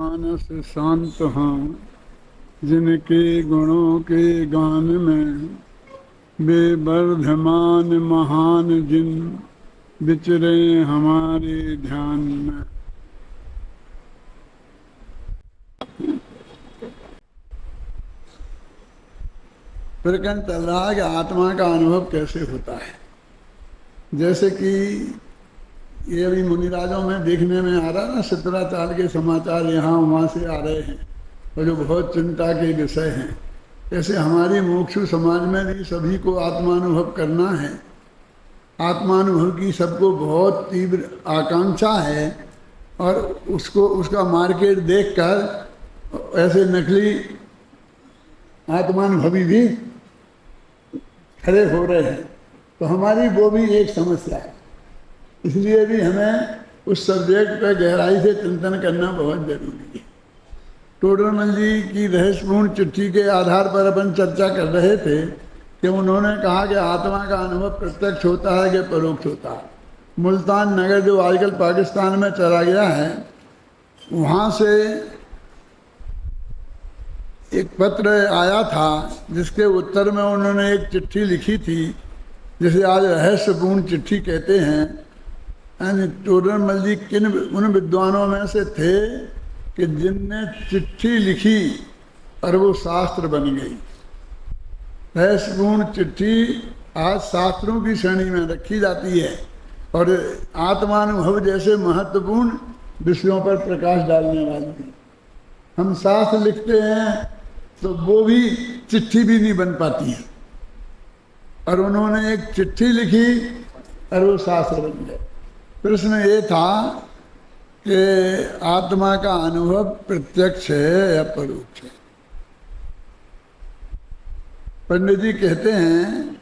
मानस शांत हाँ, जिनके गुणों के गान में बेवर्धमान महान जिन विचरे हमारे ध्यान में। फिर कहना चल रहा है कि आत्मा का अनुभव कैसे होता है। जैसे कि ये अभी मुनिराजों में देखने में आ रहा ना, सतराचाल के समाचार यहाँ वहाँ से आ रहे हैं और जो बहुत चिंता के विषय हैं। ऐसे हमारी मोक्षु समाज में भी सभी को आत्मानुभव करना है। आत्मानुभव की सबको बहुत तीव्र आकांक्षा है और उसको उसका मार्केट देखकर ऐसे नकली आत्मानुभवी भी खड़े हो रहे हैं। तो हमारी वो भी एक समस्या है। इसलिए भी हमें उस सब्जेक्ट पर गहराई से चिंतन करना बहुत जरूरी है। टोडरमल जी की रहस्यपूर्ण चिट्ठी के आधार पर अपन चर्चा कर रहे थे कि उन्होंने कहा कि आत्मा का अनुभव प्रत्यक्ष होता है कि परोक्ष होता है। मुल्तान नगर जो आजकल पाकिस्तान में चला गया है, वहाँ से एक पत्र आया था जिसके उत्तर में उन्होंने एक चिट्ठी लिखी थी जिसे आज रहस्यपूर्ण चिट्ठी कहते हैं। टोडरमल जी किन उन विद्वानों में से थे कि जिनने चिट्ठी लिखी और वो शास्त्र बन गई। रहस्यपूर्ण चिट्ठी आज शास्त्रों की श्रेणी में रखी जाती है और आत्मानुभव जैसे महत्वपूर्ण विषयों पर प्रकाश डालने वाली है। हम शास्त्र लिखते हैं तो वो भी चिट्ठी भी नहीं बन पाती है, और उन्होंने एक चिट्ठी लिखी और वो शास्त्र बन गए। प्रश्न ये था कि आत्मा का अनुभव प्रत्यक्ष है या परोक्ष है। पंडित जी कहते हैं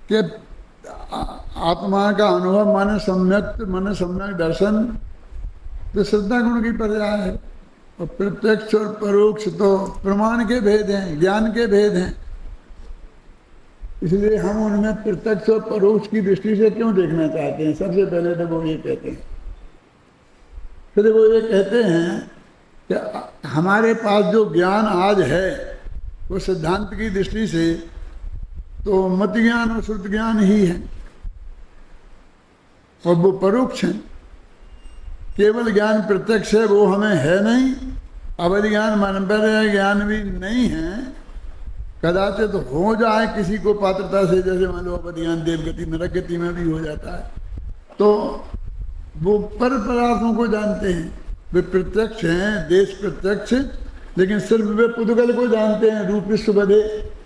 कि आत्मा का अनुभव माने सम्यक दर्शन तो श्रद्धा गुण की पर्याय है, और प्रत्यक्ष और परोक्ष तो प्रमाण के भेद हैं, ज्ञान के भेद हैं। इसलिए हम उनमें प्रत्यक्ष और परोक्ष की दृष्टि से क्यों देखना चाहते हैं। सबसे पहले तो वो ये कहते हैं, फिर वो ये कहते हैं कि हमारे पास जो ज्ञान आज है वो सिद्धांत की दृष्टि से तो मत ज्ञान और श्रुत ज्ञान ही है, और वो परोक्ष है। केवल ज्ञान प्रत्यक्ष है वो हमें है नहीं, अवध ज्ञान मनपर्य ज्ञान भी नहीं है। कदाचित तो हो जाए किसी को पात्रता से, जैसे मान लो अवध ज्ञान देवगति नरक गति में भी हो जाता है, तो वो पर पदार्थों को जानते हैं, वे प्रत्यक्ष हैं, देश प्रत्यक्ष, लेकिन सिर्फ वे पुद्गल को जानते हैं। रूप विश्व बधे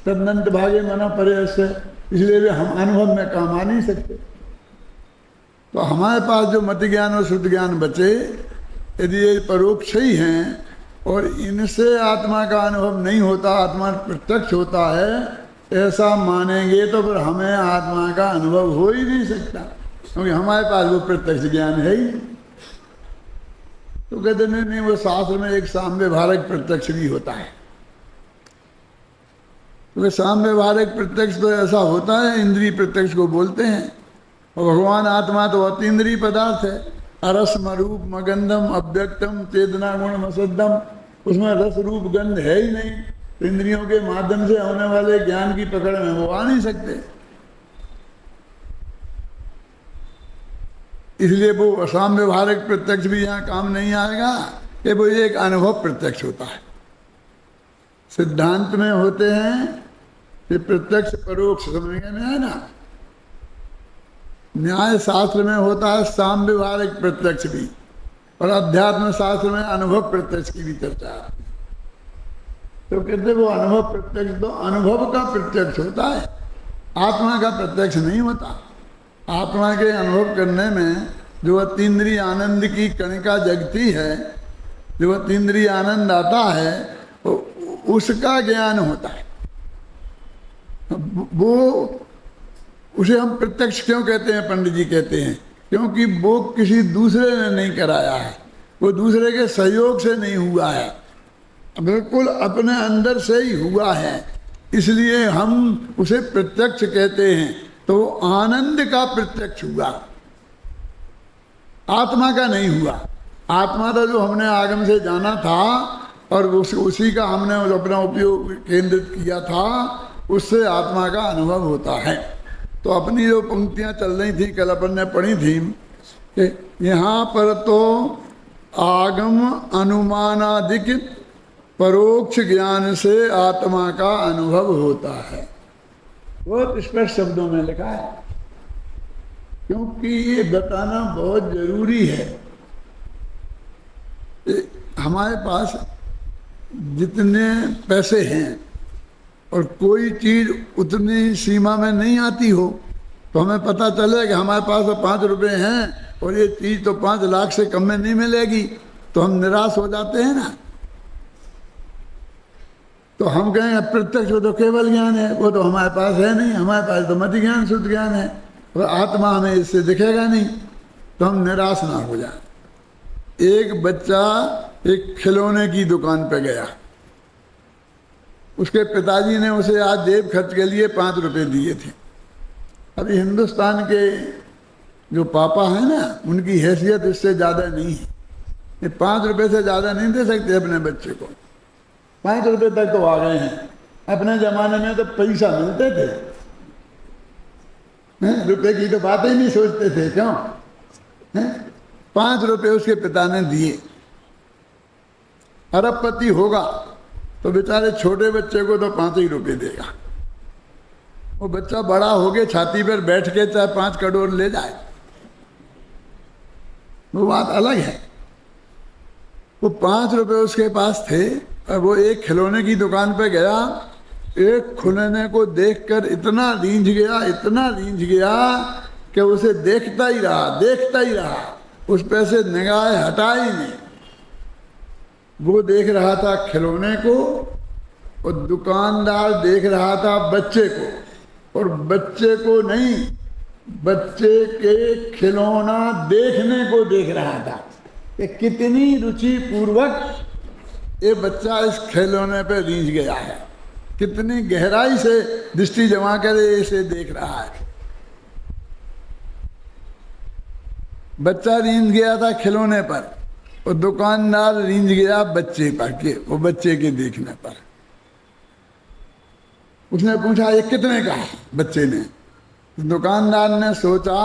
तदनंत भागे मना परे से, इसलिए वे हम अनुभव में काम आ नहीं सकते। तो हमारे पास जो मत ज्ञान और शुद्ध ज्ञान बचे, यदि ये परोक्ष ही हैं और इनसे आत्मा का अनुभव नहीं होता, आत्मा प्रत्यक्ष होता है, ऐसा मानेंगे तो फिर हमें आत्मा का अनुभव हो ही नहीं सकता, क्योंकि हमारे पास वो प्रत्यक्ष ज्ञान है ही। तो कहते नहीं, वो शास्त्र में एक साम्यवहारक प्रत्यक्ष भी होता है। तो साम्यवहारक प्रत्यक्ष तो ऐसा होता है, इंद्रिय प्रत्यक्ष को बोलते हैं, और भगवान आत्मा तो अतीन्द्रिय पदार्थ है। अरसम रूप मगंधम अव्यक्तम चेतना गुण मसद्धम, उसमें रस रूप गंध है ही नहीं, तो इंद्रियों के माध्यम से होने वाले ज्ञान की पकड़ में वो आ नहीं सकते। इसलिए वो असाम्यवहारक प्रत्यक्ष भी यहाँ काम नहीं आएगा, कि वो एक अनुभव प्रत्यक्ष होता है। सिद्धांत में होते हैं कि प्रत्यक्ष परोक्ष, समझ में है ना। न्याय शास्त्र में होता है साम्यवहारक प्रत्यक्ष भी, और अध्यात्म शास्त्र में अनुभव प्रत्यक्ष की भी चर्चा है। तो कहते वो अनुभव प्रत्यक्ष तो अनुभव का प्रत्यक्ष होता है, आत्मा का प्रत्यक्ष नहीं होता। आत्मा के अनुभव करने में जो अतीन्द्रिय आनंद की कणिका जगती है, जो अतीन्द्रिय आनंद आता है, उसका ज्ञान होता है। वो उसे हम प्रत्यक्ष क्यों कहते हैं? पंडित जी कहते हैं क्योंकि वो किसी दूसरे ने नहीं कराया है, वो दूसरे के सहयोग से नहीं हुआ है, बिल्कुल अपने अंदर से ही हुआ है। इसलिए हम उसे प्रत्यक्ष कहते हैं। तो आनंद का प्रत्यक्ष हुआ, आत्मा का नहीं हुआ। आत्मा तो जो हमने आगम से जाना था और उसी का हमने अपना उपयोग केंद्रित किया था, उससे आत्मा का अनुभव होता है। तो अपनी जो पंक्तियां चल रही थी, कल अपन ने पढ़ी थी कि यहाँ पर तो आगम अनुमानादिक परोक्ष ज्ञान से आत्मा का अनुभव होता है। बहुत स्पष्ट शब्दों में लिखा है, क्योंकि ये बताना बहुत जरूरी है। हमारे पास जितने पैसे हैं और कोई चीज़ उतनी सीमा में नहीं आती हो, तो हमें पता चले कि हमारे पास तो 5 रुपये हैं और ये चीज़ तो 5 लाख से कम में नहीं मिलेगी, तो हम निराश हो जाते हैं ना। तो हम कहें प्रत्यक्ष वो तो केवल ज्ञान है, वो तो हमारे पास है नहीं, हमारे पास तो मति ज्ञान शुद्ध ज्ञान है, और आत्मा हमें इससे दिखेगा नहीं, तो हम निराश ना हो जाए। एक बच्चा एक खिलौने की दुकान पे गया, उसके पिताजी ने उसे आज जेब खर्च के लिए 5 रुपये दिए थे। अभी हिंदुस्तान के जो पापा हैं ना, उनकी हैसियत इससे ज़्यादा नहीं है, ये 5 रुपये से ज़्यादा नहीं दे सकते अपने बच्चे को। 5 रुपये तक तो आ गए हैं। अपने ज़माने में तो पैसा मिलते थे, रुपये की तो बात ही नहीं सोचते थे, क्यों? 5 रुपये उसके पिता ने दिए। अरबपति होगा तो बेचारे छोटे बच्चे को तो 5 ही रुपये देगा। वो बच्चा बड़ा हो गया, छाती पर बैठ के चाहे 5 करोड़ ले जाए, वो बात अलग है। वो 5 रुपये उसके पास थे और वो एक खिलौने की दुकान पे गया, एक खिलौने को देखकर इतना रींझ गया कि उसे देखता ही रहा, उस पे से निगाह हटा ही नहीं। वो देख रहा था खिलौने को और दुकानदार देख रहा था बच्चे को, और बच्चे को नहीं, बच्चे के खिलौना देखने को देख रहा था कि कितनी रुचि पूर्वक ये बच्चा इस खिलौने पे रींझ गया है, कितनी गहराई से दृष्टि जमा कर इसे देख रहा है। बच्चा रींझ गया था खिलौने पर और दुकानदार रींझ गया बच्चे पर के, वो बच्चे के देखने पर। उसने पूछा ये कितने का है? बच्चे ने, दुकानदार ने सोचा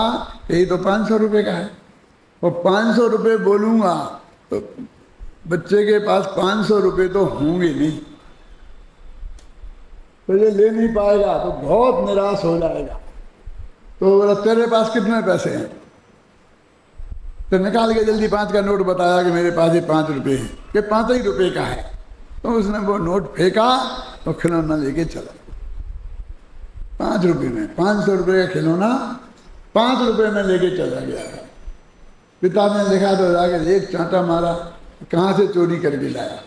यही तो 500 रुपये का है, और 500 रुपये बोलूँगा तो बच्चे के पास 500 रुपये तो होंगे नहीं, तो ये ले नहीं पाएगा, तो बहुत निराश हो जाएगा। तो बोला तेरे पास कितने पैसे हैं? तो निकाल के जल्दी 5 का नोट बताया कि मेरे पास ये 5 रुपये हैं, कि 5 ही रुपये का है। तो उसने वो नोट फेंका और खिलौना लेके चला। 5 रुपये में 500 रुपये का खिलौना 5 रुपये में लेके चला गया। पिता ने लिखा तो जाकर एक चांटा मारा, कहाँ से चोरी करके लाया?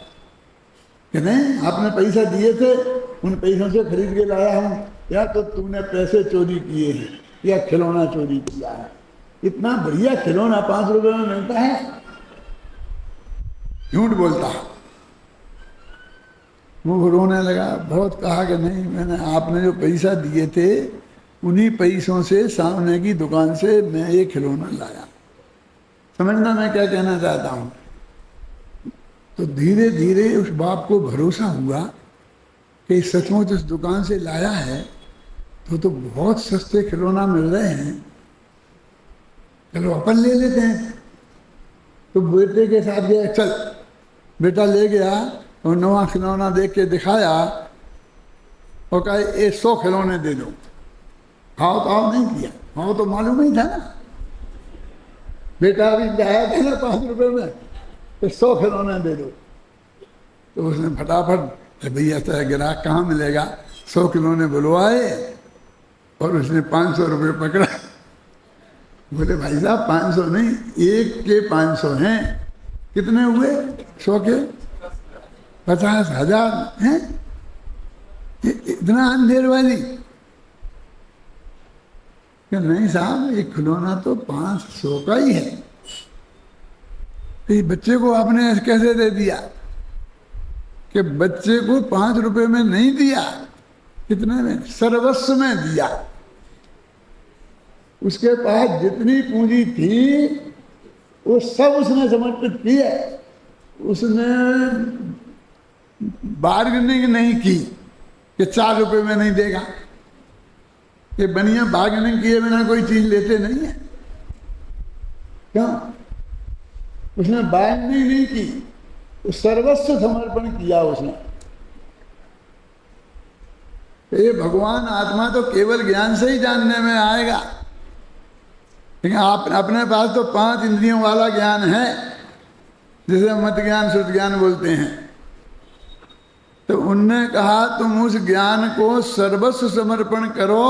कि नहीं, आपने पैसा दिए थे, उन पैसों से खरीद के लाया हूँ, या तो तूने पैसे चोरी किए हैं या खिलौना चोरी किया है। इतना बढ़िया खिलौना 5 रुपये में मिलता है, झूठ बोलता है। वो रोने लगा, बहुत कहा कि नहीं, मैंने आपने जो पैसा दिए थे उन्हीं पैसों से सामने की दुकान से मैं ये खिलौना लाया। समझना मैं क्या कहना चाहता हूँ? तो धीरे धीरे उस बाप को भरोसा हुआ कि सचमुच उस दुकान से लाया है, तो बहुत सस्ते खिलौना मिल रहे हैं, चलो अपन ले लेते हैं। तो बेटे के साथ गया, चल बेटा ले गया और नवा खिलौना देख के दिखाया और कहा ये 100 खिलौने दे दो। हाव नहीं किया, हाव तो मालूम ही था ना, बेटा अभी लाया था ना 5 रुपये में, तो 100 खिलौने दे दो। तो उसने फटाफट भैया ऐसा ग्राहक कहाँ मिलेगा, 100 खिलौने बुलवाए और उसने 500 रुपये पकड़ा। बोले भाई साहब 500 नहीं, एक के 500 हैं। कितने हुए? 100 के 50,000 हैं। इतना अंधेर वाली? कि नहीं साहब, एक खिलौना तो 500 का ही है। तो बच्चे को आपने कैसे दे दिया? कि बच्चे को 5 रुपये में नहीं दिया, कितने में? सर्वस्व में दिया। उसके पास जितनी पूंजी थी वो सब उसने समर्पित किया। उसने बार्गेनिंग नहीं की कि 4 रुपए में नहीं देगा। ये बनिया बार्गेनिंग किए बिना कोई चीज लेते नहीं है। क्यों? उसने बार्गेनिंग नहीं की, तो सर्वस्व समर्पण किया उसने। ये भगवान आत्मा तो केवल ज्ञान से ही जानने में आएगा। लेकिन आप अपने पास तो 5 इंद्रियों वाला ज्ञान है, जिसे मत ज्ञान श्रुत ज्ञान बोलते हैं। तो उनने कहा तुम उस ज्ञान को सर्वस्व समर्पण करो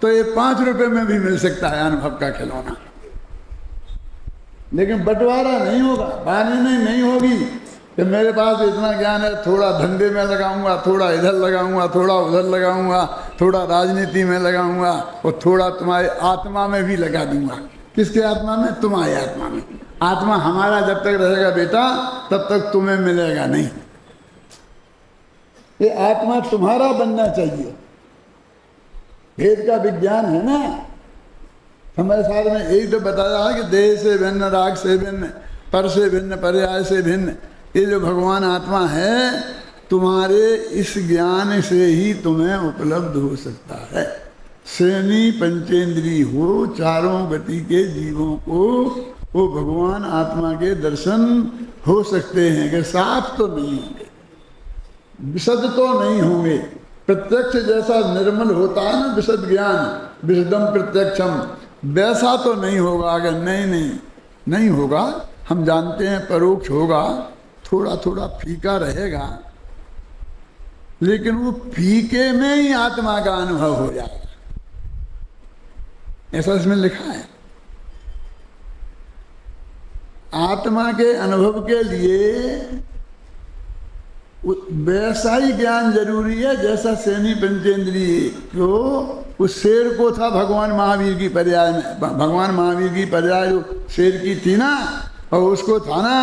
तो ये 5 रुपए में भी मिल सकता है अनुभव का खिलौना। लेकिन बंटवारा नहीं होगा, बार्गेनिंग नहीं होगी कि मेरे पास इतना ज्ञान है, थोड़ा धंधे में लगाऊंगा, थोड़ा इधर लगाऊंगा, थोड़ा उधर लगाऊंगा, थोड़ा राजनीति में लगाऊंगा और थोड़ा तुम्हारे आत्मा में भी लगा दूंगा। किसके आत्मा में? तुम्हारी आत्मा में। आत्मा हमारा जब तक रहेगा बेटा तब तक तुम्हें मिलेगा नहीं। ये आत्मा तुम्हारा बनना चाहिए। भेद का विज्ञान है ना, हमारे साथ में यही तो बताया है कि देह से भिन्न, राग से भिन्न, पर से भिन्न, पर्याय से भिन्न। ये जो भगवान आत्मा है तुम्हारे इस ज्ञान से ही तुम्हें उपलब्ध हो सकता है। श्रेणी पंचेंद्री हो, चारों गति के जीवों को वो भगवान आत्मा के दर्शन हो सकते हैं कि साफ तो नहीं होंगे, विशद तो नहीं होंगे। प्रत्यक्ष जैसा निर्मल होता है ना विशद ज्ञान, विशदम प्रत्यक्षम, वैसा तो नहीं होगा। अगर नहीं होगा। हम जानते हैं परोक्ष होगा, थोड़ा थोड़ा फीका रहेगा, लेकिन वो फीके में ही आत्मा का अनुभव हो जाएगा। ऐसा इसमें लिखा है। आत्मा के अनुभव के लिए वैसा ही ज्ञान जरूरी है जैसा श्रेणी पंचेंद्रिय को उस शेर को था भगवान महावीर की पर्याय में। भगवान महावीर की पर्याय जो शेर की थी ना, और उसको था ना,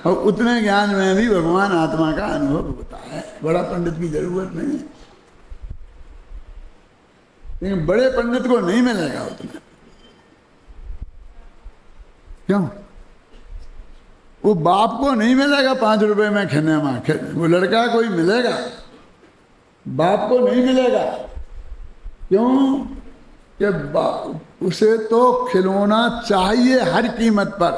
और उतने ज्ञान में भी भगवान आत्मा का अनुभव होता है। बड़ा पंडित की जरूरत नहीं है, लेकिन बड़े पंडित को नहीं मिलेगा उतना। क्यों? वो बाप को नहीं मिलेगा 5 रुपए में खिलौना। वो लड़का कोई मिलेगा, बाप को नहीं मिलेगा। क्यों? कि उसे तो खिलौना चाहिए हर कीमत पर,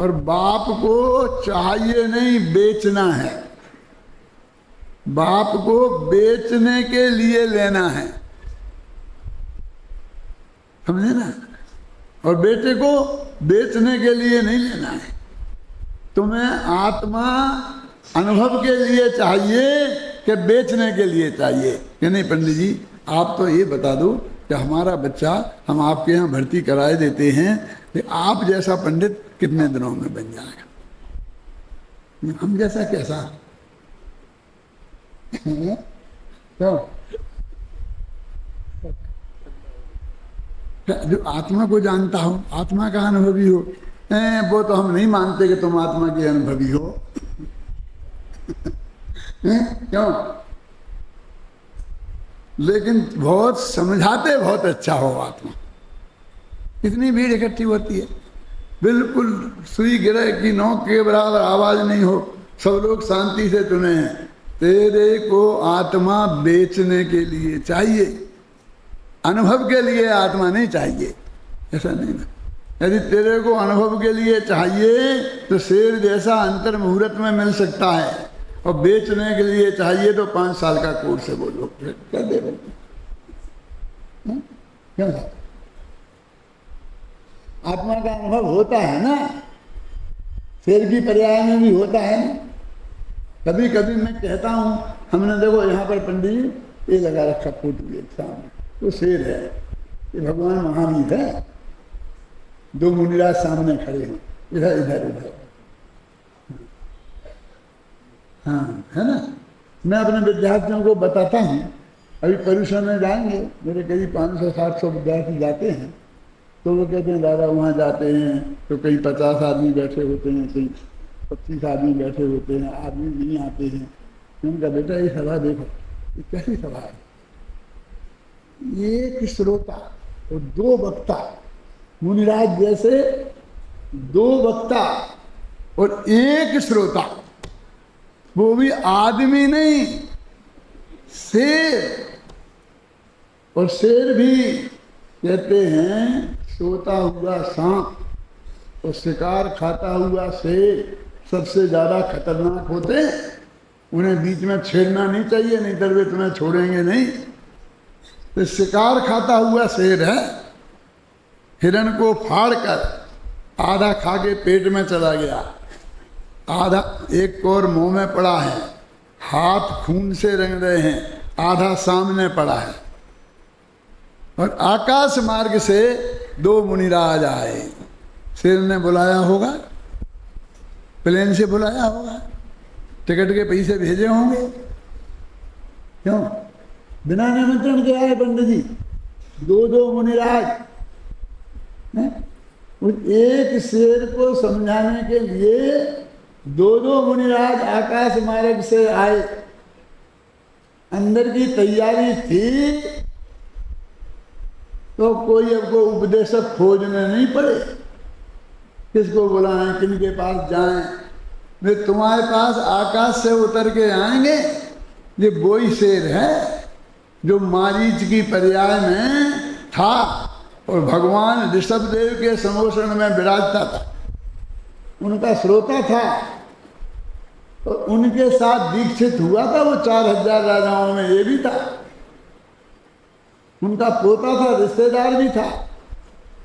और बाप को चाहिए नहीं, बेचना है। बाप को बेचने के लिए लेना है, समझे ना? और बेटे को बेचने के लिए नहीं लेना है। तुम्हें आत्मा अनुभव के लिए चाहिए कि बेचने के लिए चाहिए? कि नहीं पंडित जी आप तो ये बता दो कि हमारा बच्चा हम आपके यहाँ भर्ती कराए देते हैं, कि आप जैसा पंडित कितने दिनों में बन जाएगा? हम जैसा कैसा? तो जो आत्मा को जानता हो, आत्मा का अनुभवी हो, वो तो हम नहीं मानते कि तुम आत्मा के अनुभवी हो। क्यों? लेकिन बहुत समझाते बहुत अच्छा हो आत्मा। इतनी भीड़ इकट्ठी होती है, बिल्कुल सुई गिरे की नोक के बराबर आवाज नहीं हो, सब लोग शांति से सुने हैं। तेरे को आत्मा बेचने के लिए चाहिए, अनुभव के लिए आत्मा नहीं चाहिए। ऐसा नहीं ना। यदि तेरे को अनुभव के लिए चाहिए तो शेर जैसा अंतर मुहूर्त में मिल सकता है, और बेचने के लिए चाहिए तो 5 साल का कोर्स है। बोलो कर दे क्यों? आत्मा का अनुभव होता है ना, शेर की पर्याय में भी होता है ना। कभी कभी मैं कहता हूँ, हमने देखो यहाँ पर पंडित ये लगा रखा फोटो एक सामने, तो शेर है, ये भगवान महावीर है। 2 मुनिराज सामने खड़े हैं, इधर इधर इधर। हाँ है ना। मैं अपने विद्यार्थियों को बताता हूँ, अभी परीक्षा में जाएंगे, मेरे करीब 500-700 विद्यार्थी जाते हैं, तो वो कहते हैं दादा वहाँ जाते हैं तो कहीं 50 आदमी बैठे होते हैं, कहीं 25 आदमी बैठे होते हैं, आदमी नहीं आते हैं। उनका बेटा ये सभा देखो, ये कैसी सभा है? एक श्रोता और 2 वक्ता, मुनिराज जैसे दो वक्ता और एक श्रोता, वो भी आदमी नहीं, शेर। और शेर भी कहते हैं सोता हुआ सांप और शिकार खाता हुआ शेर सबसे ज्यादा खतरनाक होते हैं। उन्हें बीच में छेड़ना नहीं चाहिए, नहीं तो वे तुम्हें छोड़ेंगे नहीं। तो शिकार खाता हुआ शेर है, हिरण को फाड़ कर आधा खा के पेट में चला गया, आधा एक और मुंह में पड़ा है, हाथ खून से रंग रहे हैं, आधा सामने पड़ा है। और आकाश मार्ग से दो मुनिराज आए। शेर ने बुलाया होगा, प्लेन से बुलाया होगा, टिकट के पैसे भेजे होंगे, क्यों बिना निमंत्रण के आए पंडित जी? दो दो मुनिराज उस एक शेर को समझाने के लिए दो दो मुनिराज आकाश मार्ग से आए। अंदर की तैयारी थी तो कोई अब को उपदेशक खोजने नहीं पड़े, किसको बुलाएं, किनके पास जाएं। वे तुम्हारे पास आकाश से उतर के आएंगे। ये वही शेर है जो मारीच की पर्याय में था और भगवान ऋषभदेव के समोषण में विराजता था, उनका श्रोता था और उनके साथ दीक्षित हुआ था। वो 4000 राजाओं में ये भी था, उनका पोता था, रिश्तेदार भी था।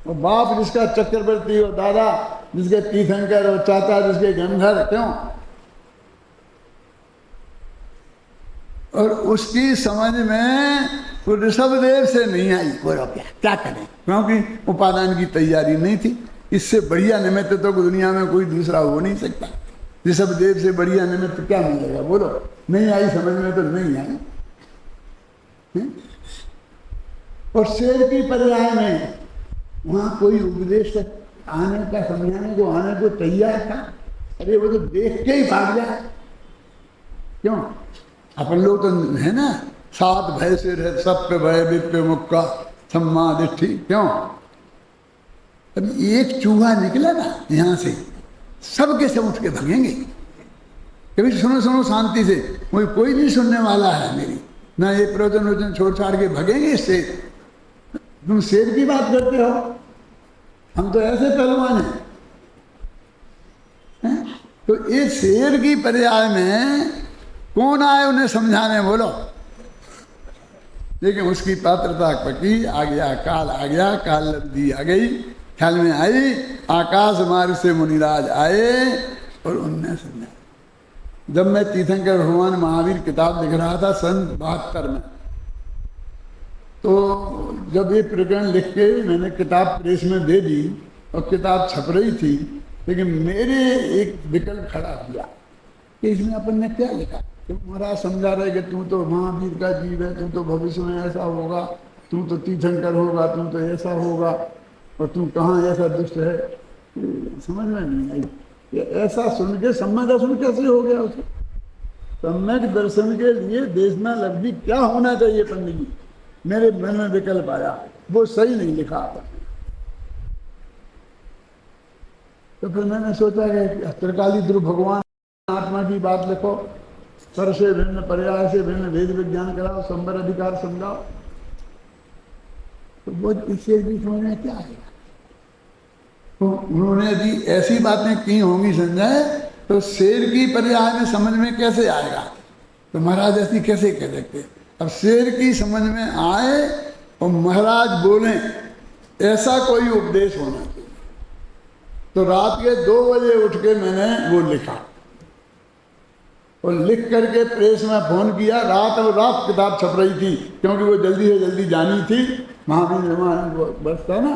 और बाप जिसका चक्रवर्ती और दादा जिसके तीर्थंकर और चाचा जिसके गंधर, क्यों? और उसकी समझ में वो ऋषभदेव से नहीं आई। बोलो क्या करें, क्योंकि उपादान की तैयारी नहीं थी। इससे बढ़िया निमित्त तो दुनिया में कोई दूसरा हो नहीं सकता। ऋषभदेव से बढ़िया निमित्त क्या मिलेगा? बोलो, नहीं आई समझ में तो नहीं आई। और शेर की पर्याय में वहां कोई उपदेश आने का, समझाने को आने को तैयार था। अरे वो तो देख के ही भाग जाए, क्यों? अपन लोग तो है ना, 7 भय से रहे, सब पे भय, विप्य मुक्का सम्मा दिष्टि, क्यों? अब एक चूहा निकला ना यहाँ से, सबके सब उठ के भगेंगे। कभी सुनो सुनो शांति से, मुझे कोई नहीं सुनने वाला है मेरी, ना ये प्रवचन वचन छोड़ छाड़ के भगेंगे इससे। तुम शेर की बात करते हो, हम तो ऐसे पहलवान हैं। तो इस शेर की पर्याय में कौन आए उन्हें समझाने? बोलो। लेकिन उसकी पात्रता पकी, आ गया काल, आ गया काल लब्धि आ गई, ख्याल में आई। आकाश मार्ग से मुनिराज आए और उनने समझा। जब मैं तीर्थंकर भगवान महावीर किताब लिख रहा था सन 72 में, तो जब ये प्रकरण लिख के मैंने किताब प्रेस में दे दी और किताब छप रही थी, लेकिन मेरे एक विकल्प खड़ा हुआ कि इसमें अपन ने क्या लिखा। तो महाराज समझा रहे कि तू तो महावीर का जीव है, तू तो भविष्य में ऐसा होगा, तू तो तीर्थंकर होगा, तू तो ऐसा होगा, और तू कहाँ ऐसा दुष्ट है। समझ में नहीं आई। ये ऐसा सुन के सम्यक दर्शन कैसे हो गया उसे? सम्यक दर्शन के लिए देशना लब्धि क्या होना चाहिए पंडित जी? मेरे मन में विकल्प आया, वो सही नहीं लिखा आपने। तो फिर मैंने सोचा कि त्रिकाली ध्रुव भगवान आत्मा की बात लिखो, स्वर से भिन्न, पर्याय से भिन्न, वेद विज्ञान कराओ, संबर अधिकार समझाओ। तो वो इससे भी समझ में क्या आएगा? तो उन्होंने यदि ऐसी बातें की होंगी संजय, तो शेर की पर्याय में समझ में कैसे आएगा? तो महाराज ऐसी कैसे कह सकते? अब शेर की समझ में आए और महाराज बोले, ऐसा कोई उपदेश होना चाहिए। तो रात के 2 बजे उठ के मैंने वो लिखा और लिख करके प्रेस में फोन किया। रात किताब छप रही थी, क्योंकि वो जल्दी से जल्दी जानी थी। महावीर बस था ना,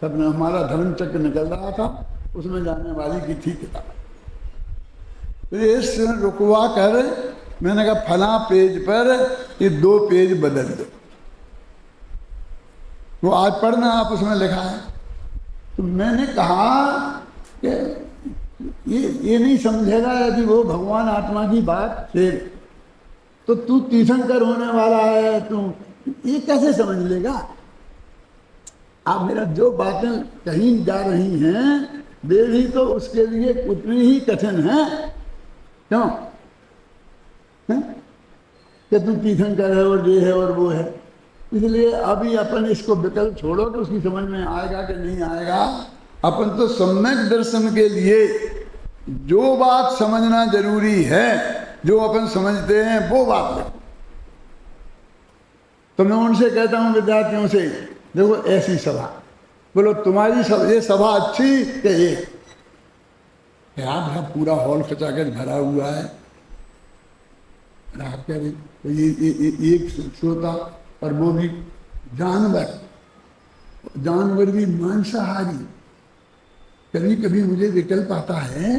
सब हमारा धर्म चक्र निकल रहा था, उसमें जाने वाली की थी किताब। तो इस रुकवा कर मैंने कहा फला पेज पर ये 2 पेज बदल दो, वो आज पढ़ना आप, उसमें लिखा है। तो मैंने कहा कि ये नहीं समझेगा यदि वो भगवान आत्मा की बात शेर, तो तू तीर्थंकर होने वाला है, तू ये कैसे समझ लेगा? आप मेरा जो बातें कहीं जा रही हैं वे भी तो उसके लिए उतनी ही कठिन है। क्यों है? कि तू तीर्थंकर है और ये है और वो है। इसलिए अभी अपन इसको विकल्प छोड़ो कि उसकी समझ में आएगा कि नहीं आएगा। अपन तो सम्यक दर्शन के लिए जो बात समझना जरूरी है, जो अपन समझते हैं वो बात लिखो। तो मैं उनसे कहता हूं विद्यार्थियों से, देखो ऐसी सभा, बोलो तुम्हारी ये सभा अच्छी कि ये याद पूरा हॉल खचाखच भरा हुआ है, आप कह रहे तो ये एक श्रोता, और वो भी जानवर भी मांसाहारी। कभी कभी मुझे विकल्प आता है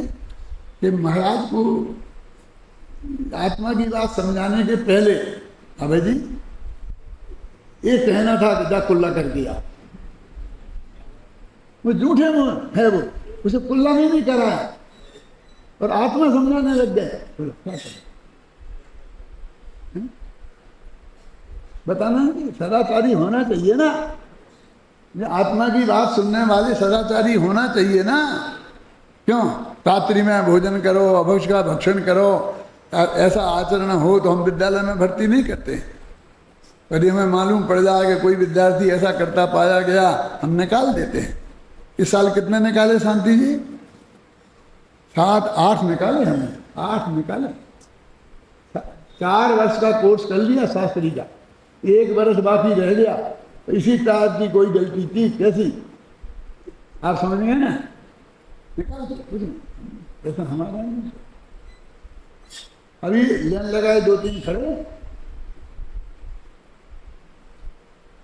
कि महाराज को आत्मा की बात समझाने के पहले अबे जी ये कहना था कि जा कुल्ला कर दिया, वो झूठे मुंह है, वो उसे कुल्ला नहीं करा है और आत्मा समझाने लग गए। बताना कि सदाचारी होना चाहिए ना, आत्मा की बात सुनने वाले सदाचारी होना चाहिए ना। क्यों रात्रि में भोजन करो, अभक्ष का भक्षण करो, ऐसा आचरण हो तो हम विद्यालय में भर्ती नहीं करते। यदि हमें मालूम पड़ जाए कि कोई विद्यार्थी ऐसा करता पाया गया, हम निकाल देते हैं। इस साल कितने निकाले शांति जी? 7-8 निकाले हमने, 8 निकाले। 4 वर्ष का कोर्स कर लिया शास्त्री का, 1 वर्ष बाकी रह गया। तो इसी टाइप की कोई गलती थी कैसी, आप समझ गए ना? निकाल दो, कुछ नहीं, ऐसा हमारा नहीं। अभी लाइन लगाए 2-3 खड़े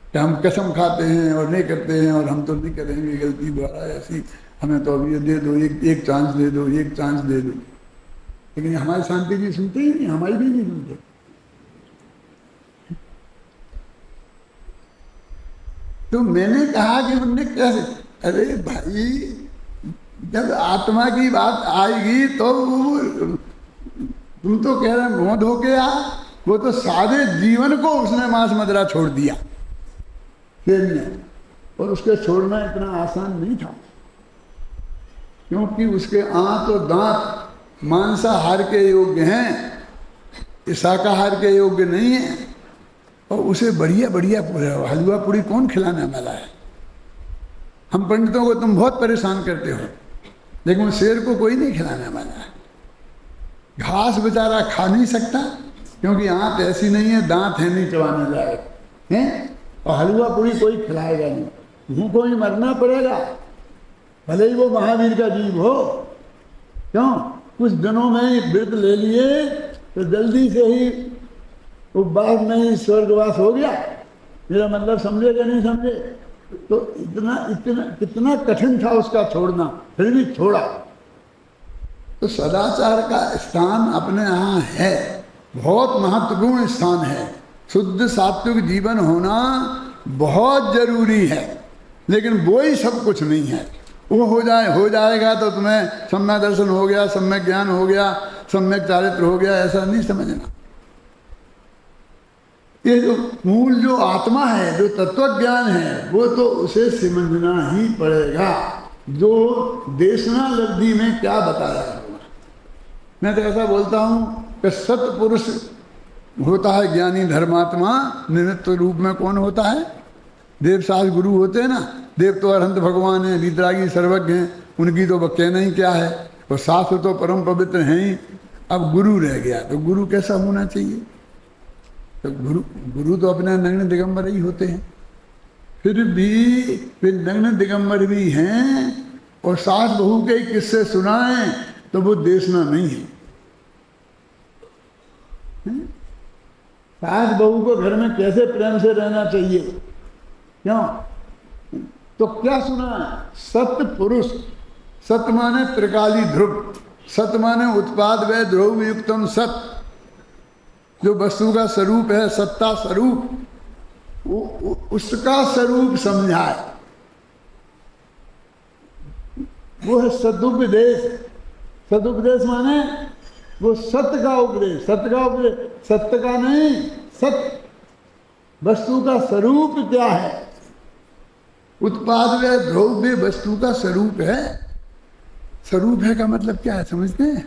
कि हम कसम खाते हैं और नहीं करते हैं, और हम तो नहीं करेंगे गलती दोबारा ऐसी, हमें तो अभी दे दो, एक चांस दे दो, एक चांस दे दो। लेकिन हमारे शांति जी सुनते ही नहीं, हमारी भी नहीं सुनते। तो मैंने कहा कि उनने कैसे, अरे भाई जब आत्मा की बात आएगी तो तुम तो कह रहे हैं मुंह धो के आ, वो तो सारे जीवन को उसने मांस मदिरा छोड़ दिया फिर ने, और उसके छोड़ना इतना आसान नहीं था, क्योंकि उसके आंत और दांत मांसाहार के योग्य हैं, शाकाहार के योग्य नहीं है। और उसे बढ़िया बढ़िया हलवा पूड़ी कौन खिलाने वाला है? हम पंडितों को तुम बहुत परेशान करते हो, लेकिन शेर को कोई नहीं खिलाने वाला है। घास बेचारा खा नहीं सकता, क्योंकि आंत ऐसी नहीं है, दांत है नहीं चबाने लायक हैं, और हलवा पूड़ी कोई खिलाएगा नहीं, भूखों ही मरना पड़ेगा, भले ही वो महावीर का जीव हो। क्यों? कुछ दिनों में ही व्रत ले लिए तो जल्दी से ही उपवास में ही स्वर्गवास हो गया। मेरा मतलब समझे या नहीं समझे? तो कितना कठिन था उसका छोड़ना, फिर भी छोड़ा। तो सदाचार का स्थान अपने यहाँ है, बहुत महत्वपूर्ण स्थान है। शुद्ध सात्विक जीवन होना बहुत जरूरी है, लेकिन वो ही सब कुछ नहीं है। वो हो जाएगा तो तुम्हें सम्यक दर्शन हो गया, सम्यक ज्ञान हो गया, सम्यक चारित्र हो गया, ऐसा नहीं समझना। ये जो मूल जो आत्मा है, जो तत्व ज्ञान है, वो तो उसे समझना ही पड़ेगा, जो देशना लब्धि में क्या बताया है। मैं तो ऐसा बोलता हूँ कि सत्पुरुष होता है ज्ञानी धर्मात्मा, निमित्त रूप में कौन होता है? देवशास्त्र गुरु होते हैं ना। देव तो अरहंत भगवान हैं, वीतरागी सर्वज्ञ हैं, उनकी तो कहना ही क्या है, और शास्त्र तो परम पवित्र हैं ही। अब गुरु रह गया, तो गुरु कैसा होना चाहिए? तो गुरु तो अपने नग्न दिगंबर ही होते हैं, फिर नग्न दिगंबर भी हैं, और सास बहू के किस्से सुनाएं तो वो देशना नहीं है। सास बहू को घर में कैसे प्रेम से रहना चाहिए, क्यों? तो क्या सुना? सत्य पुरुष, सत्य माने त्रिकाली ध्रुव, सत्य माने उत्पाद व ध्रुव युक्तम सत्य, जो वस्तु का स्वरूप है, सत्ता स्वरूप, उसका स्वरूप समझाए, वो है सदुपदेश। सदुपदेश माने वो सत्य का उपदेश, सत्य का नहीं, सत्य वस्तु का स्वरूप क्या है। उत्पाद व द्रव्य वस्तु का स्वरूप है, स्वरूप है का मतलब क्या है समझते हैं?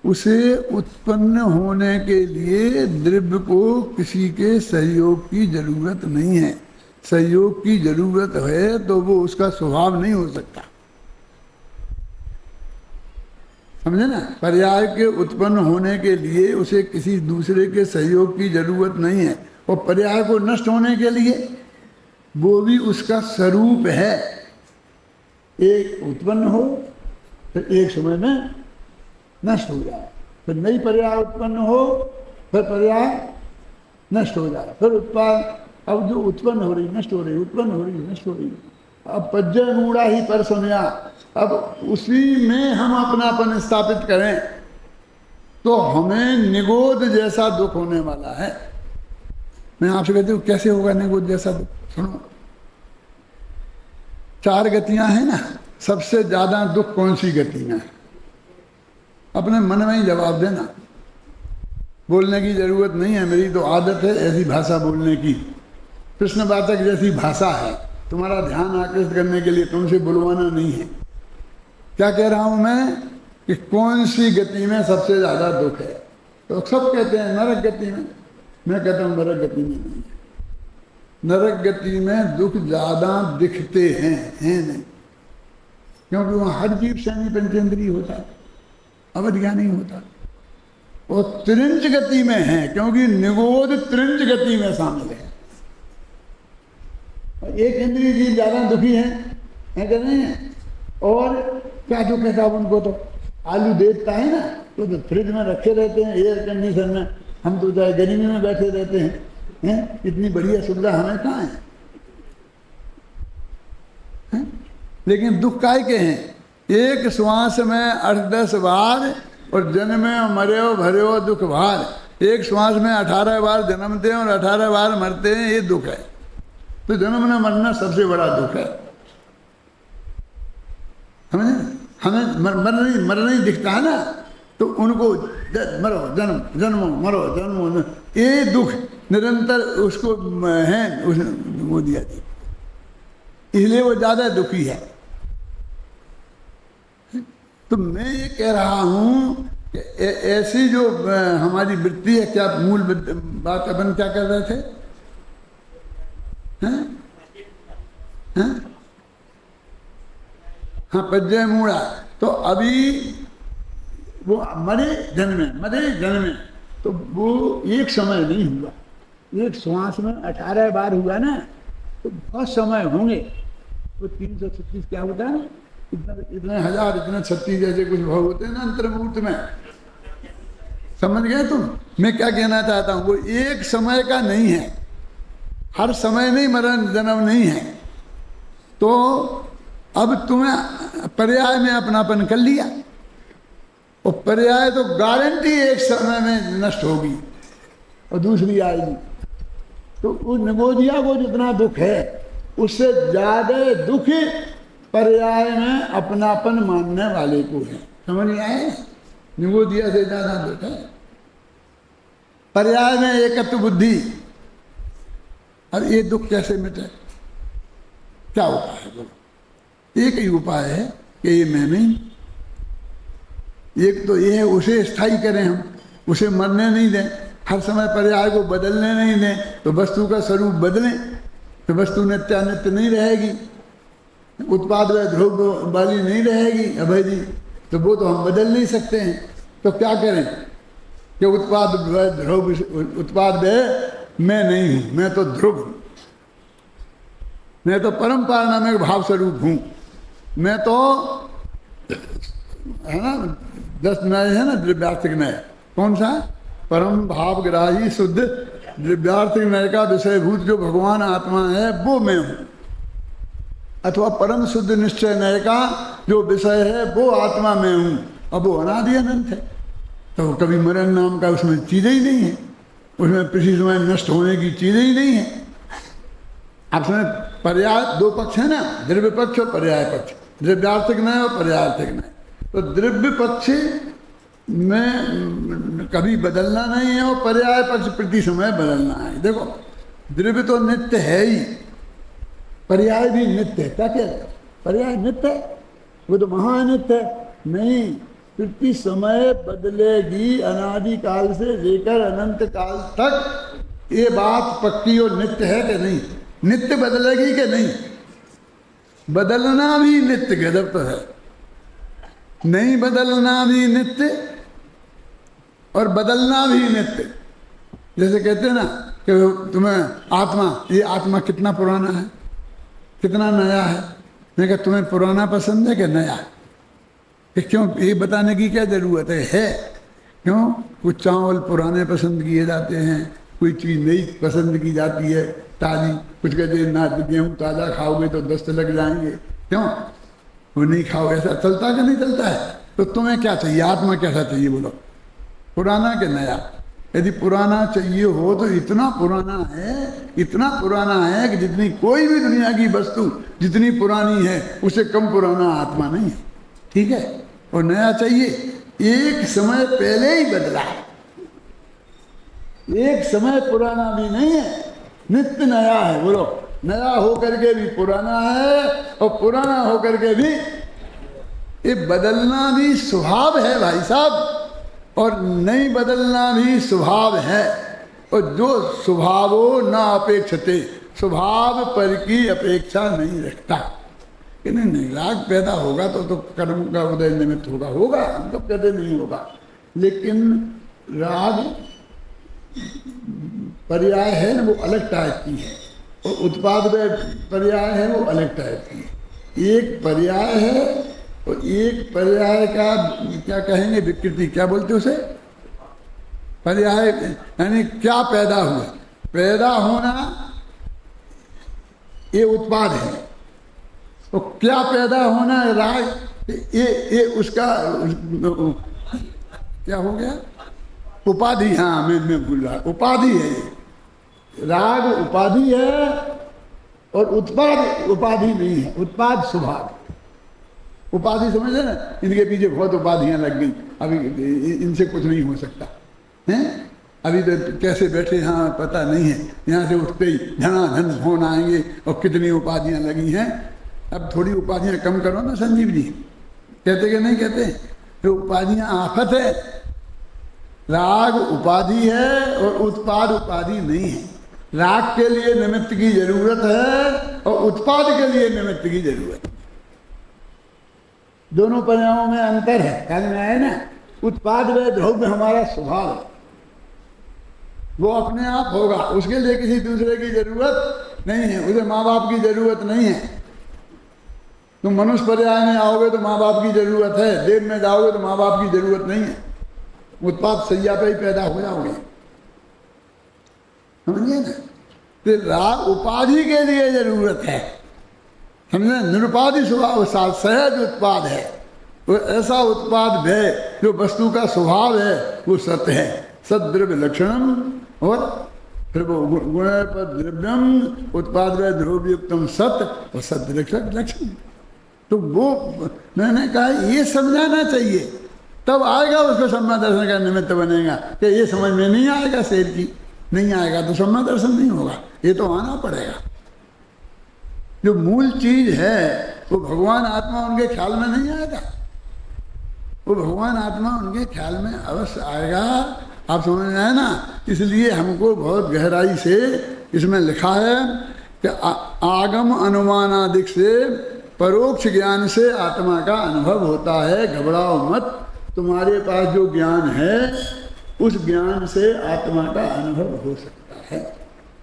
उसे उत्पन्न होने के लिए द्रव्य को किसी के सहयोग की जरूरत नहीं है। सहयोग की जरूरत है तो वो उसका स्वभाव नहीं हो सकता, समझे ना? पर्याय के उत्पन्न होने के लिए उसे किसी दूसरे के सहयोग की जरूरत नहीं है। और पर्याय को नष्ट होने के लिए वो भी उसका स्वरूप है। एक उत्पन्न हो फिर एक समय में नष्ट हो जाए, फिर नई पर्याय उत्पन्न हो फिर पर्याय नष्ट हो जाए, फिर उत्पाद अब जो उत्पन्न हो रही नष्ट हो रही, उत्पन्न हो रही नष्ट हो रही। अब पज्जय मूढ़ा ही पर समया, अब उसी में हम अपनापन स्थापित करें तो हमें निगोद जैसा दुख होने वाला है। मैं आपसे कहती हूँ कैसे होगा निगोद जैसा दुख? सुनो, 4 गतियां हैं ना, सबसे ज्यादा दुख कौन सी गति में है? अपने मन में ही जवाब देना, बोलने की जरूरत नहीं है, मेरी तो आदत है ऐसी भाषा बोलने की। कृष्णवाचक जैसी भाषा है, तुम्हारा ध्यान आकृष्ट करने के लिए, तुमसे बुलवाना नहीं है। क्या कह रहा हूं मैं कि कौन सी गति में सबसे ज्यादा दुख है? तो सब कहते हैं नरक गति में, मैं कहता हूं नरक गति में नहीं है। नरक गति में दुख ज्यादा दिखते हैं नहीं, क्योंकि वहां हर जीव सेमी पंचेंद्रीय होता है, अवधिया नहीं होता। और त्रिंच गति में है क्योंकि निगोद त्रिंच गति में शामिल है। एक इंद्रिय जीव ज्यादा दुखी है क्या नहीं है? और क्या दुख है साहब उनको? तो आलू देखता है ना, तो फ्रिज में रखे रहते हैं एयर कंडीशन में, हम तो चाहे गर्मी में बैठे रहते हैं, इतनी बढ़िया सुविधा हमें कहाँ है? लेकिन दुख काय के हैं? एक श्वास में 8-10 बार और जन्मे मरे भरे दुख भार। एक श्वास में 18 बार जन्मते हैं और 18 बार मरते हैं, ये दुख है। तो जन्मना मरना सबसे बड़ा दुख है। हमें मरना ही दिखता है ना, तो उनको मरो जन्मो मरो जन्मो, ये दुख निरंतर उसको है, उसने वो दिया थी, इसलिए वो ज्यादा दुखी है। तो मैं ये कह रहा हूं कि ऐसी जो हमारी वृत्ति है, क्या मूल बात अपन क्या कर रहे थे? हाँ, पज्जय मूढ़ा। तो अभी वो मरे जन्मे, तो वो एक समय नहीं हुआ, एक श्वास में 18 बार हुआ ना, तो बहुत समय होंगे। तो 336 क्या होता है ना, इतने हजार, इतने 36 जैसे कुछ भाव होते हैं ना अंतर्मूर्त में। समझ गए तुम मैं क्या कहना चाहता हूं? वो एक समय का नहीं है, हर समय नहीं मरण जन्म नहीं है। तो अब तुम्हें पर्याय में अपनापन कर लिया, और पर्याय तो गारंटी एक समय में नष्ट होगी और दूसरी आएगी। तो उस निगोदिया को जितना दुख है उससे ज्यादा दुख पर्याय में अपनापन मानने वाले को है। समझ में आए? निगोदिया से ज्यादा दुख है पर्याय में एकत्व बुद्धि। अब ये दुख कैसे मिटे? क्या उपाय है बोलो? एक ही उपाय है कि ये मैं नहीं। एक तो ये है उसे स्थायी करें, हम उसे मरने नहीं दें, हर समय पर्याय को बदलने नहीं दें, तो वस्तु का स्वरूप बदलें, तो वस्तु नित्यानित्य नहीं रहेगी, उत्पाद व ध्रुव वाली नहीं रहेगी अभय जी, तो वो तो हम बदल नहीं सकते हैं। तो क्या करें कि उत्पाद व ध्रुव, उत्पाद व मैं नहीं हूं, मैं तो ध्रुव हूं, मैं तो परम पारणामिक भाव स्वरूप हूं, मैं तो है ना 10 न्याय है ना, द्रव्यार्थिक न्याय। कौन सा? परम भावग्राही शुद्ध द्रव्यार्थिक न्याय का विषयभूत जो भगवान आत्मा है वो मैं हूं, अथवा परम शुद्ध निश्चय न्याय का जो विषय है वो आत्मा मैं हूं। अब वो अनादि अनंत है, तो कभी मरण नाम का उसमें चीजें ही नहीं है, उसमें किसी समय नष्ट होने की चीजें ही नहीं है। आप समझ? पर्याय 2 पक्ष है ना, द्रव्य पक्ष और पर्याय पक्ष, द्रव्यार्थिक न्याय और पर्यायार्थिक न्याय। तो द्रव्य पक्ष में कभी बदलना नहीं है और पर्याय पक्ष प्रति समय बदलना है। देखो द्रव्य तो नित्य है ही, पर्याय भी नित्य है। क्या कहते? पर्याय नित्य है, वो तो महाअनित्य है। नहीं, पृथ्वी समय बदलेगी, अनादि काल से लेकर अनंत काल तक। ये बात पक्की और नित्य है कि नहीं? नित्य बदलेगी कि नहीं? बदलना भी नित्य, गजब तो है। नहीं बदलना भी नित्य और बदलना भी नित्य। जैसे कहते हैं ना कि तुम्हें आत्मा, ये आत्मा कितना पुराना है, कितना नया है। मैं कहा तुम्हें पुराना पसंद है कि नया? कि क्यों, ये बताने की क्या जरूरत है? क्यों? कुछ चावल पुराने पसंद किए जाते हैं, कोई चीज़ नई पसंद की जाती है ताज़ी। कुछ कहते हैं ना गेहूँ ताज़ा खाओगे तो दस्त लग जाएंगे, क्यों? वो नहीं खाओ, ऐसा चलता कि नहीं चलता है? तो तुम्हें क्या चाहिए? आत्मा कैसा चाहिए बोलो, पुराना कि नया? यदि पुराना चाहिए हो तो इतना पुराना है, इतना पुराना है कि जितनी कोई भी दुनिया की वस्तु जितनी पुरानी है उससे कम पुराना आत्मा नहीं है, ठीक है? और नया चाहिए, एक समय पहले ही बदला है, एक समय पुराना भी नहीं है, नित्य नया है। बोलो, नया होकर के भी पुराना है और पुराना होकर के भी। ये बदलना भी स्वभाव है भाई साहब, और नहीं बदलना भी स्वभाव है। और जो स्वभावो न अपेक्षते, स्वभाव पर की अपेक्षा नहीं रखता। कि नहीं राग पैदा होगा तो कर्म का उदय निमित्त होगा, हम तो कहते नहीं होगा। लेकिन राग पर्याय है ना, वो अलग टाइप की है, और उत्पाद में पर्याय है वो अलग टाइप की है। एक पर्याय है और एक पर्याय का क्या कहेंगे, विकृति, क्या बोलते उसे? पर्याय यानी क्या पैदा हुआ, पैदा होना ये उत्पाद है, और क्या पैदा होना है राग, ये उसका क्या हो गया, उपाधि। हाँ मैं भूल रहा, उपाधि है। राग उपाधि है और उत्पाद उपाधि नहीं है। उत्पाद स्वभाव, उपाधि समझे ना, इनके पीछे बहुत उपाधियां लग गई, अभी इनसे कुछ नहीं हो सकता हैं। अभी तो कैसे बैठे, हाँ पता नहीं है, यहाँ से उठते ही धनाधन फोन आएंगे और कितनी उपाधियां लगी हैं। अब थोड़ी उपाधियां कम करो ना संजीव जी, कहते कि नहीं कहते? तो उपाधियां आफत है। राग उपाधि है और उत्पाद उपाधि नहीं है। राग के लिए निमित्त की जरूरत है और उत्पाद के लिए निमित्त की जरूरत है। दोनों पर्यायों में अंतर है। ख्याल में आए ना? उत्पाद व द्रव्य हमारा स्वभाव है, वो अपने आप होगा, उसके लिए किसी दूसरे की जरूरत नहीं है, उसे माँ बाप की जरूरत नहीं है। तुम मनुष्य पर्याय में आओगे तो माँ बाप की जरूरत है, देव में जाओगे तो माँ बाप की जरूरत नहीं है। उत्पाद सैया पे ही पैदा हो जाओगे, समझिए ना? तो राग उपाधि के लिए जरूरत है, समझे? निरुपाधि स्वभाव सहज उत्पाद है, वो ऐसा उत्पाद है जो वस्तु का स्वभाव है, वो सत्य है। सद्द्रव्य लक्षणम और फिर वो गुण पर द्रव्यम उत्पाद व द्रव्युक्तम सत्य और सद्य लक्षण। तो वो मैंने कहा ये समझाना चाहिए, तब आएगा उसको सम्मा दर्शन का निमित्त बनेगा। कि ये समझ में नहीं आएगा, शेर की नहीं आएगा तो सम्मा दर्शन नहीं होगा, ये तो आना पड़ेगा। जो मूल चीज है वो भगवान आत्मा उनके ख्याल में नहीं आएगा, वो भगवान आत्मा उनके ख्याल में अवश्य आएगा। आप समझ रहे हैं ना? इसलिए हमको बहुत गहराई से इसमें लिखा है कि आगम अनुमानादिक से परोक्ष ज्ञान से आत्मा का अनुभव होता है। घबराओ मत, तुम्हारे पास जो ज्ञान है उस ज्ञान से आत्मा का अनुभव हो सकता है।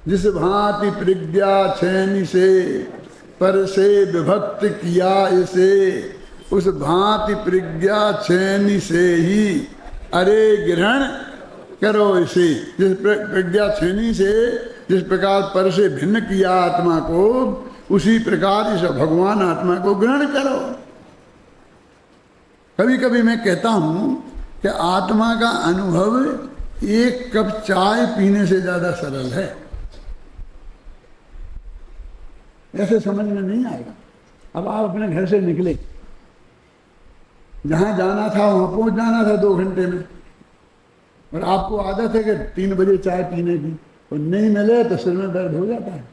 जिस भांति प्रज्ञा छेनी से पर से विभक्त किया इसे, उस भांति प्रज्ञा छेनी से ही अरे ग्रहण करो इसे। जिस प्रज्ञा छेनी से जिस प्रकार पर से भिन्न किया आत्मा को, उसी प्रकार इस भगवान आत्मा को ग्रहण करो। कभी कभी मैं कहता हूँ कि आत्मा का अनुभव एक कप चाय पीने से ज्यादा सरल है। ऐसे समझ में नहीं आएगा। अब आप अपने घर से निकले, जहाँ जाना था वहाँ पहुँच जाना था 2 घंटे में, और आपको आदत है कि 3 बजे चाय पीने की, और नहीं मिले तो सिर में दर्द हो जाता है।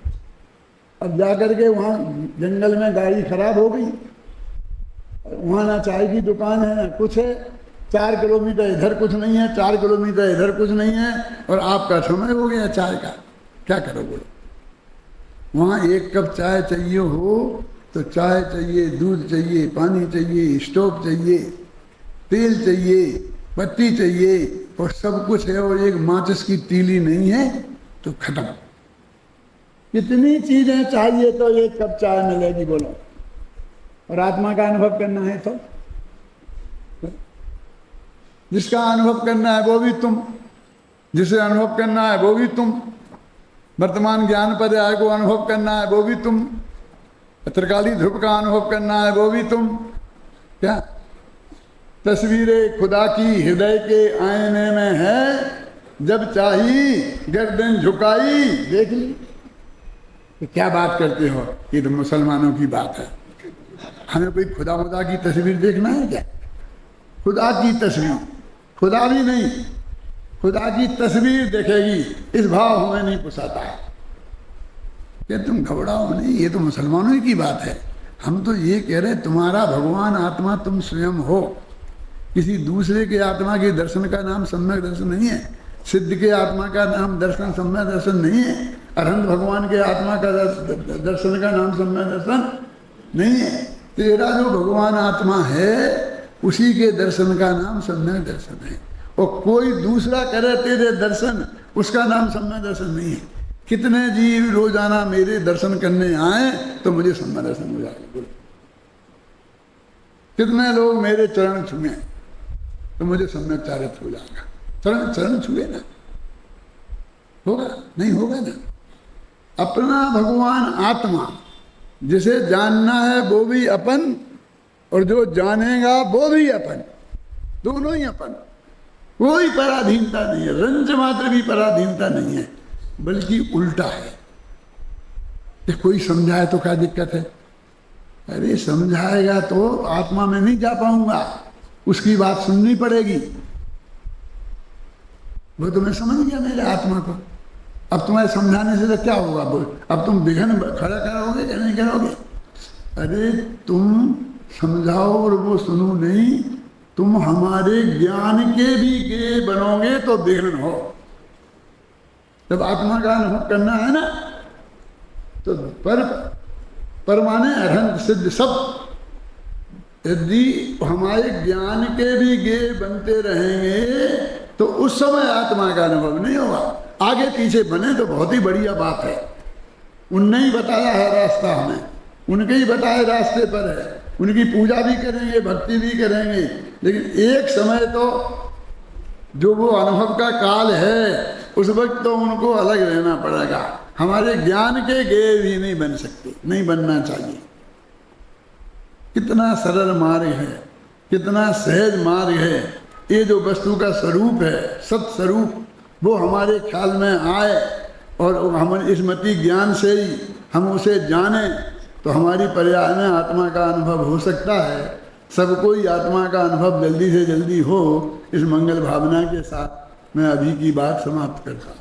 अब जाकर के वहाँ जंगल में गाड़ी खराब हो गई, वहाँ ना चाय की दुकान है ना कुछ है, 4 किलोमीटर इधर कुछ नहीं है, 4 किलोमीटर इधर कुछ नहीं है, और आपका समय हो गया चाय का, क्या करो बोलो। वहाँ 1 कप चाय चाहिए हो तो चाय चाहिए, दूध चाहिए, पानी चाहिए, स्टोव चाहिए, तेल चाहिए, बत्ती चाहिए, और सब कुछ है, और एक माचिस की तीली नहीं है तो खत्म। कितनी चीजें चाहिए तो 1 कप चाय मिलेगी बोलो। और आत्मा का अनुभव करना है तो जिसका अनुभव करना है वो भी तुम, जिसे अनुभव करना है वो भी तुम, वर्तमान ज्ञान पर्याय को अनुभव करना है वो भी तुम, त्रिकाली ध्रुव का अनुभव करना है वो भी तुम। क्या तस्वीरें खुदा की हृदय के आईने में है, जब चाही गर्दन झुकाई देख ली। तो क्या बात करते हो, ये तो मुसलमानों की बात है। हमें कोई खुदा मुदा की तस्वीर देखना है क्या? खुदा की तस्वीर, खुदा भी नहीं, खुदा की तस्वीर देखेगी, इस भाव हमें नहीं पुसाता है। क्या तुम घबराओ नहीं, ये तो मुसलमानों की बात है। हम तो ये कह रहे तुम्हारा भगवान आत्मा तुम स्वयं हो, किसी दूसरे के आत्मा के दर्शन का नाम सम्यक दर्शन नहीं है। सिद्ध के आत्मा का नाम दर्शन सम्यक दर्शन नहीं है। अरहंत भगवान के आत्मा का दर्शन का नाम सम्यक दर्शन नहीं है। तेरा जो भगवान आत्मा है उसी के दर्शन का नाम सम्यक दर्शन है, और कोई दूसरा करे तेरे दर्शन, उसका नाम सम्यक दर्शन नहीं है। कितने जीव रोजाना मेरे दर्शन करने आए तो मुझे सम्यक दर्शन हो जाएगा। कितने लोग मेरे चरण छुए तो मुझे सम्यक चारित हो जाएगा। चरण छुए ना, होगा नहीं होगा ना। अपना भगवान आत्मा जिसे जानना है वो भी अपन, और जो जानेगा वो भी अपन, दोनों ही अपन। कोई पराधीनता नहीं है, रंज मात्र भी पराधीनता नहीं है, बल्कि उल्टा है। कि कोई समझाए तो क्या दिक्कत है? अरे समझाएगा तो आत्मा में नहीं जा पाऊंगा, उसकी बात सुननी पड़ेगी। वो तो मैं समझ गया मेरे आत्मा को, अब तुम्हारे समझाने से तो क्या होगा? अब तुम विघन खड़ा करोगे या नहीं करोगे? अरे तुम समझाओ और वो सुनो नहीं, तुम हमारे ज्ञान के भी गे बनोगे तो विघ्न हो। जब आत्मा का अनुभव करना है ना, तो पर माने अरहंत सिद्ध सब, यदि हमारे ज्ञान के भी गे बनते रहेंगे तो उस समय आत्मा का अनुभव नहीं होगा। आगे पीछे बने तो बहुत ही बढ़िया बात है, उनने ही बताया है रास्ता, हमें उनके ही बताए रास्ते पर है, उनकी पूजा भी करेंगे, भक्ति भी करेंगे, लेकिन एक समय तो जो वो अनुभव का काल है उस वक्त तो उनको अलग रहना पड़ेगा। हमारे ज्ञान के गे भी नहीं बन सकते, नहीं बनना चाहिए। कितना सरल मार्ग है, कितना सहज मार्ग है। ये जो वस्तु का स्वरूप है, सत स्वरूप, वो हमारे ख्याल में आए और हम इस मति ज्ञान से ही हम उसे जाने तो हमारी पर्याय में आत्मा का अनुभव हो सकता है। सबको ही आत्मा का अनुभव जल्दी से जल्दी हो, इस मंगल भावना के साथ मैं अभी की बात समाप्त करता हूँ।